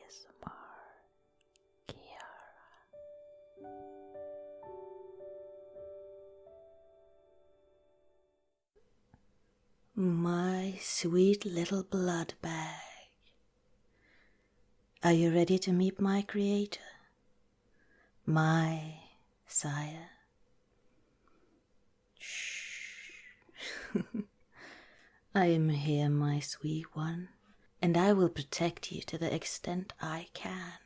ASMR Kiara. My sweet little blood bag. Are you ready to meet my creator? My Sire? Shh. I am here, my sweet one, and I will protect you to the extent I can.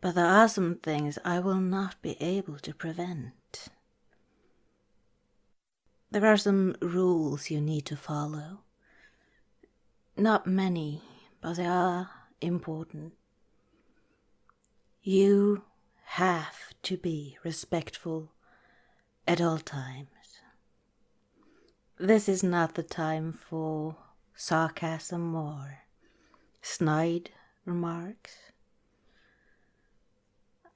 But there are some things I will not be able to prevent. There are some rules you need to follow. Not many, but they are important. You have to be respectful at all times. This is not the time for sarcasm or snide remarks.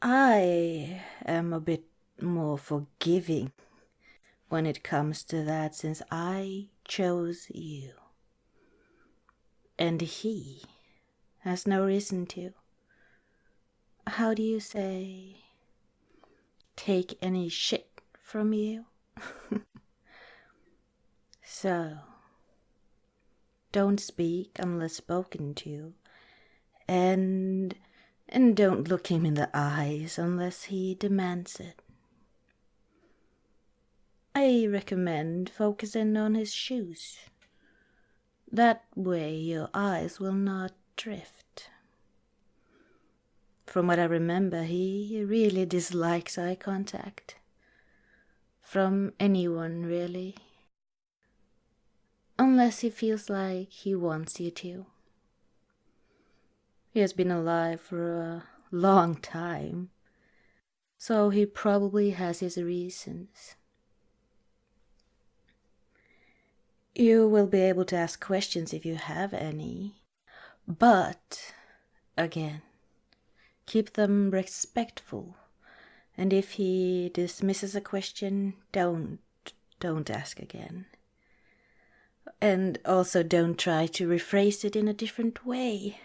I am a bit more forgiving when it comes to that, since I chose you. And he has no reason to. How do you say? Take any shit from you? So, don't speak unless spoken to, and don't look him in the eyes unless he demands it. I recommend focusing on his shoes. That way your eyes will not drift. From what I remember, he really dislikes eye contact. From anyone, really. Unless he feels like he wants you to. He has been alive for a long time, so he probably has his reasons. You will be able to ask questions if you have any, but, again, keep them respectful, and if he dismisses a question, don't ask again. And also don't try to rephrase it in a different way.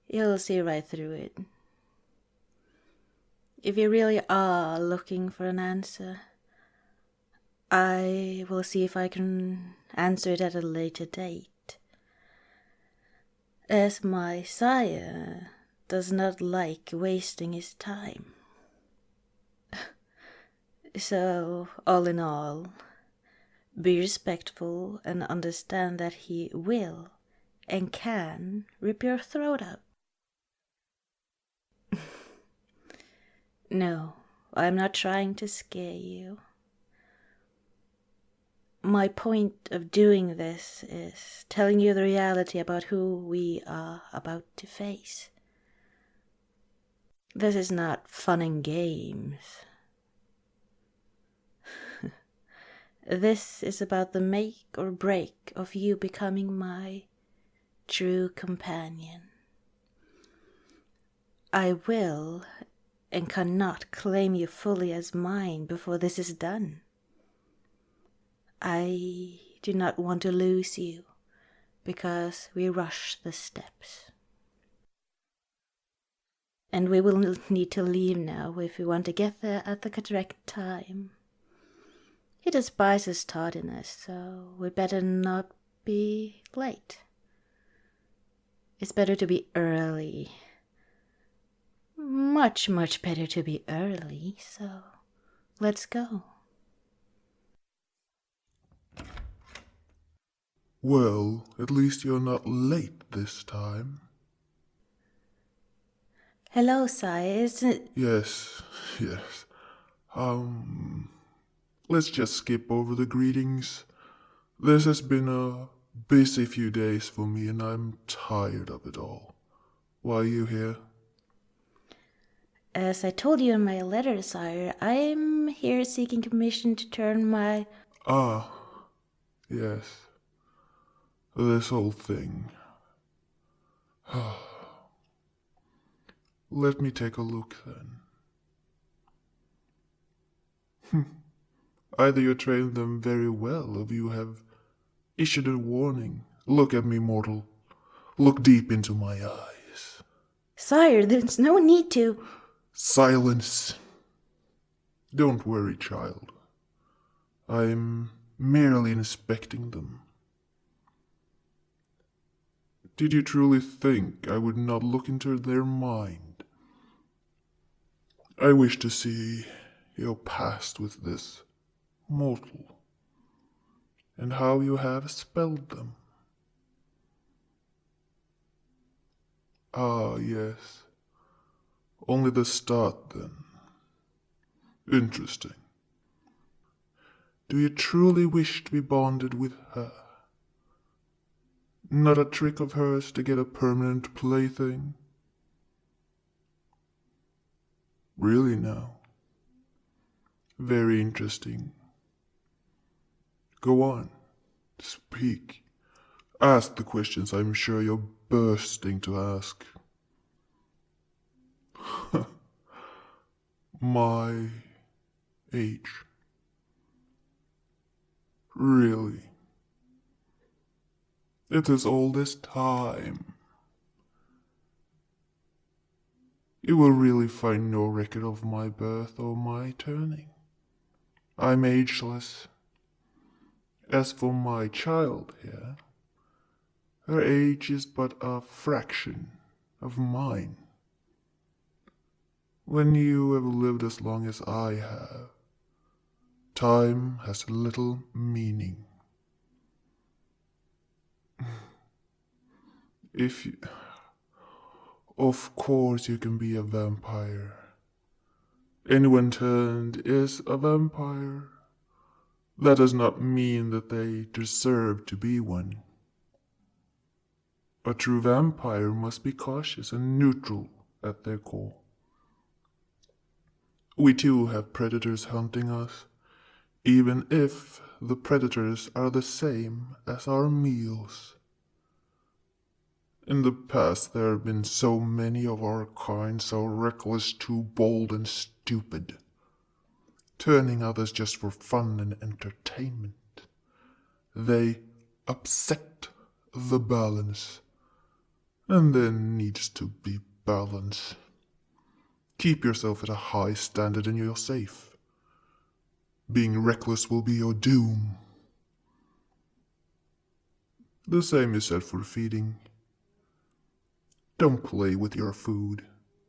You'll see right through it. If you really are looking for an answer, I will see if I can answer it at a later date. As my sire does not like wasting his time. So, all in all, be respectful and understand that he will and can rip your throat out. No, I'm not trying to scare you. My point of doing this is telling you the reality about who we are about to face. This is not fun and games. This is about the make or break of you becoming my true companion. I will and cannot claim you fully as mine before this is done. I do not want to lose you because we rush the steps. And we will need to leave now if we want to get there at the correct time. He despises tardiness, so we better not be late. It's better to be early. Much, much better to be early, so let's go. Well, at least you're not late this time. Hello, Sire, isn't it? Yes. Let's just skip over the greetings. This has been a busy few days for me and I'm tired of it all. Why are you here? As I told you in my letter, Sire, I'm here seeking permission to turn my... Ah, yes. This whole thing. Let me take a look then. Either you trained them very well, or you have issued a warning. Look at me, mortal. Look deep into my eyes. Sire, there's no need to. Silence. Don't worry, child. I'm merely inspecting them. Did you truly think I would not look into their mind? I wish to see your past with this mortal, and how you have spelled them. Ah, yes. Only the start, then. Interesting. Do you truly wish to be bonded with her? Not a trick of hers to get a permanent plaything? Really now? Very interesting. Go on. Speak. Ask the questions I'm sure you're bursting to ask. My age. Really? It is all this time. You will really find no record of my birth or my turning. I'm ageless. As for my child here, her age is but a fraction of mine. When you have lived as long as I have, time has little meaning. If you... Of course you can be a vampire. Anyone turned is a vampire. That does not mean that they deserve to be one. A true vampire must be cautious and neutral at their core. We too have predators hunting us, even if the predators are the same as our meals. In the past there have been so many of our kind, so reckless, too bold and stupid, turning others just for fun and entertainment. They upset the balance, and there needs to be balance. Keep yourself at a high standard and you're safe. Being reckless will be your doom. The same is said for feeding. Don't play with your food.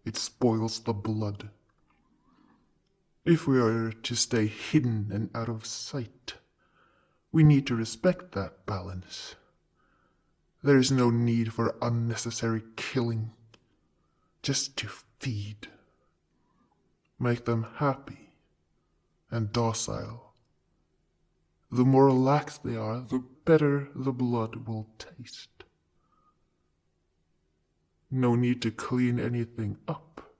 It spoils the blood. If we are to stay hidden and out of sight, we need to respect that balance. There is no need for unnecessary killing, just to feed. Make them happy and docile. The more relaxed they are, the better the blood will taste. No need to clean anything up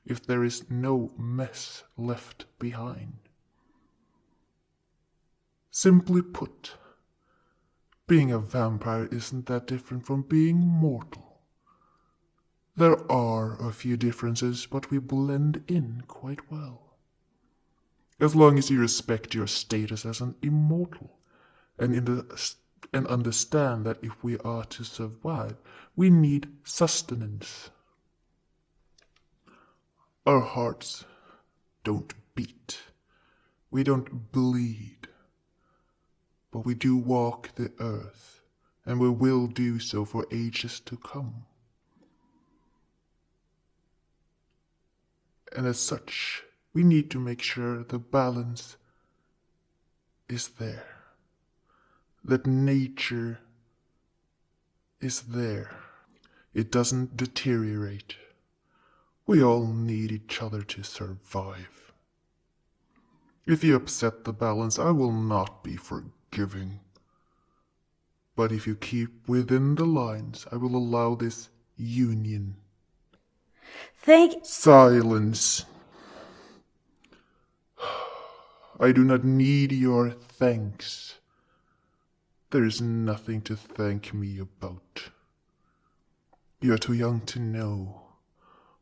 if there is no mess left behind. Simply put, being a vampire isn't that different from being mortal. There are a few differences, but we blend in quite well. As long as you respect your status as an immortal and understand that if we are to survive, we need sustenance. Our hearts don't beat. We don't bleed. But we do walk the earth, and we will do so for ages to come. And as such, we need to make sure the balance is there. That nature is there. It doesn't deteriorate. We all need each other to survive. If you upset the balance, I will not be forgiving. But if you keep within the lines, I will allow this union. Silence. I do not need your thanks. There is nothing to thank me about. You are too young to know,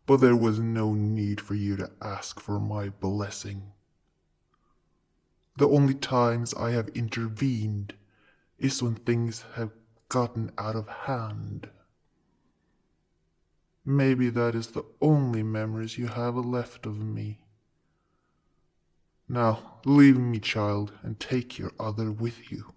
but there was no need for you to ask for my blessing. The only times I have intervened is when things have gotten out of hand. Maybe that is the only memories you have left of me. Now, leave me, child, and take your other with you.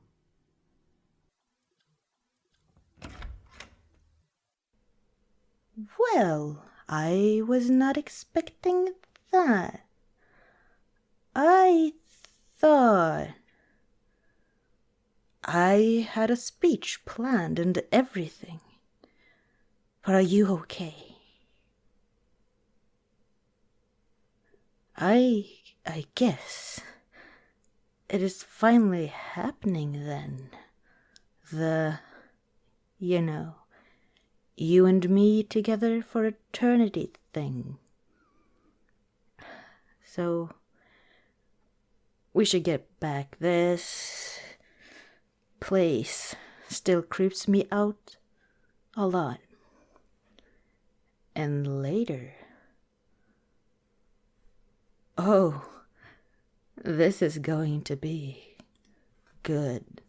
Well, I was not expecting that. I thought I had a speech planned and everything. But are you okay? I guess it is finally happening then. You and me together for eternity thing. So, we should get back. This place still creeps me out a lot. And later... Oh, this is going to be good.